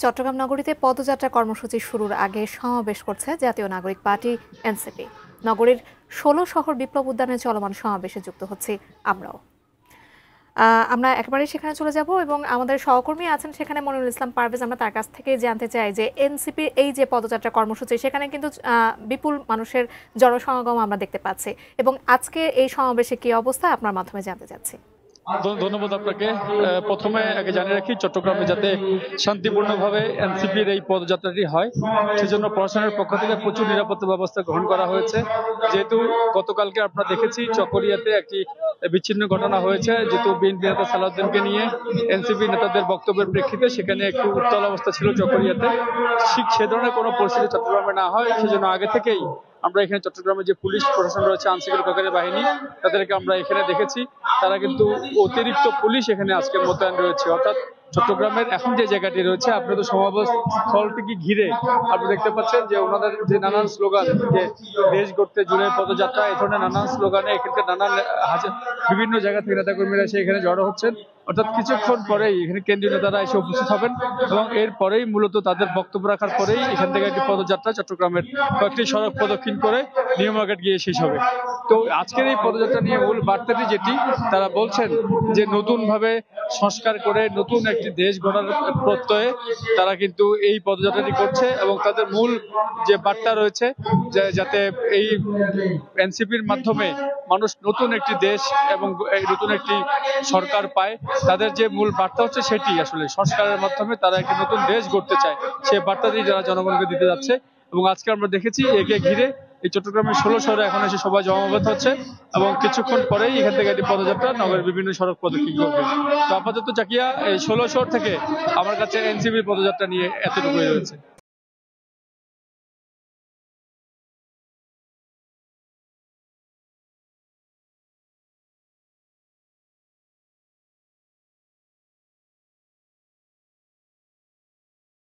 চট্টগ্রাম নগরীতে পদযাত্রা কর্মসূচি শুরুর আগে সমাবেশ করছে জাতীয় নাগরিক পার্টি এনসিপি। নগরীর ১৬ শহর বিপ্লব উদ্যানে চলমান সমাবেশে যুক্ত হচ্ছি আমরাও। আমরা একেবারে সেখানে চলে যাব এবং আমাদের সহকর্মী আছেন সেখানে মনিরুল ইসলাম পারভেজ। আমরা তার কাছ থেকে জানতে চাই যে এনসিপির এই যে পদযাত্রা কর্মসূচি সেখানে কিন্তু বিপুল মানুষের জনসমাগম আমরা দেখতে পাচ্ছি এবং আজকে এই সমাবেশে কি অবস্থা আপনার মাধ্যমে জানতে চাচ্ছি। ধন্যবাদ আপনাকে। প্রথমে আগে জানিয়ে রাখি, চট্টগ্রামে যাতে শান্তিপূর্ণভাবে এনসিপির এই পদযাত্রাটি হয় সেজন্য প্রশাসনের পক্ষ থেকে প্রচুর নিরাপত্তা ব্যবস্থা গ্রহণ করা হয়েছে। যেহেতু গতকালকে আপনারা দেখেছি চকরিয়াতে একটি বিচ্ছিন্ন ঘটনা হয়েছে, যেহেতু বিএনপি নেতা সালাউদ্দিনকে নিয়ে এনসিপি নেতাদের বক্তব্যের প্রেক্ষিতে সেখানে একটু উত্তাল অবস্থা ছিল চকরিয়াতে। ঠিক সে ধরনের কোনো পরিস্থিতি চট্টগ্রামে না হয় সেজন্য আগে থেকেই আমরা এখানে চট্টগ্রামে যে পুলিশ প্রশাসন রয়েছে, আইনশৃঙ্খলা রক্ষাকারী বাহিনী, তাদেরকে আমরা এখানে দেখেছি। তারা কিন্তু অতিরিক্ত পুলিশ এখানে আজকে মোতায়েন রয়েছে। অর্থাৎ চট্টগ্রামের এখন যে জায়গাটি রয়েছে, আপনার তো সমাবেশ স্থলটিকে ঘিরে আপনি দেখতে পাচ্ছেন যে ওনাদের যে নানান স্লোগান, যে দেশ গড়তে জুড়ে পদযাত্রা, এই ধরনের নানান স্লোগানে এখানকার নানান বিভিন্ন জায়গা থেকে নেতাকর্মীরা এসে এখানে জড়ো হচ্ছেন। অর্থাৎ কিছুক্ষণ পরেই এখানে কেন্দ্রীয় নেতারা এসে উপস্থিত হবেন এবং এরপরেই মূলত তাদের বক্তব্য রাখার পরেই এখান থেকে একটি পদযাত্রা চট্টগ্রামের কয়েকটি সড়ক প্রদক্ষিণ করে নিউ মার্কেট গিয়ে শেষ হবে। তো আজকের এই পদযাত্রা নিয়ে মূল বার্তাটি যেটি, তারা বলছেন যে নতুন ভাবে সংস্কার করে নতুন একটি দেশ গড়ার প্রত্যয়ে তারা কিন্তু এই পদযাত্রাটি করছে এবং তাদের মূল যে বার্তা রয়েছে যে যাতে এই এনসিপির মাধ্যমে মানুষ নতুন একটি দেশ এবং নতুন একটি সরকার পায়। তাদের যে মূল বার্তা হচ্ছে সেটি আসলে সংস্কারের মাধ্যমে তারা একটি নতুন দেশ গড়তে চায়, সেই বার্তাটি যারা জনগণকে দিতে যাচ্ছে। এবং আজকে আমরা দেখেছি একে ঘিরে এই চট্টগ্রামের ১৬ শহরে এখন এসে সবাই জমায়েত হচ্ছে এবং কিছুক্ষণ পরেই এখান থেকে একটি পদযাত্রা নগরের বিভিন্ন সড়ক প্রদক্ষিণ করবে। তো আপাতত চাকিয়া এই ১৬ শহর থেকে আমার কাছে এনসিপির পদযাত্রা নিয়ে এতটুকুই রয়েছে।